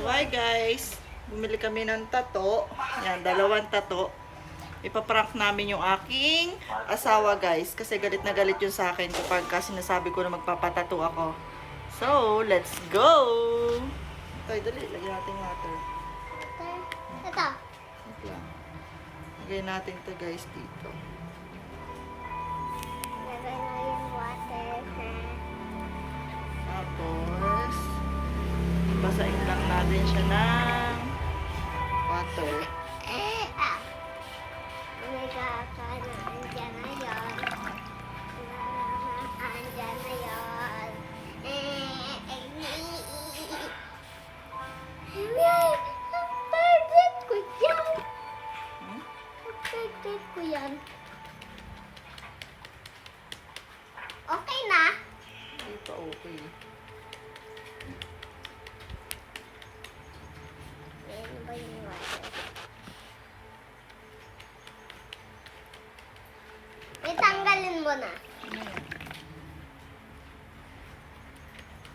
Hi guys, bumili kami ng tato. Yan, 2 tato. Ipaprank namin yung aking asawa guys. Kasi galit na galit yun sa akin kapag sinasabi ko na magpapatato ako. So, let's go! Tay, dali. Lagyan natin water. Ito. Wait lang. Lagyan natin to guys dito. Lagay na yung water. Tapos, basahin lang natin siya ng water. Omega ka na. Andyan na yun. Andyan na yun. Ang target ko yan. Hmm? Ang target ko yan. Okay na? Hindi pa okay. Ano ba yung water? Itanggalin mo na. Ano yan?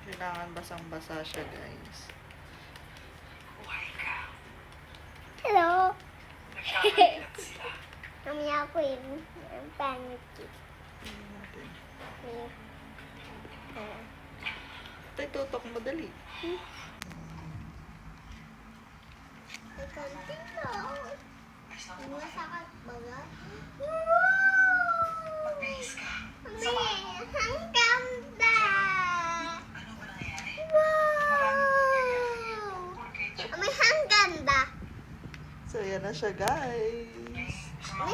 Kailangan basang-basa siya guys. Hello. Mamaya ko yun. Ang pangit ko. Tingnan natin. Ayan. Tay, tutok mo dali. May konti lang. Masakit ba nga? Magbihis ka. May ang ganda! Wow! May ang ganda! So, yan na siya guys. May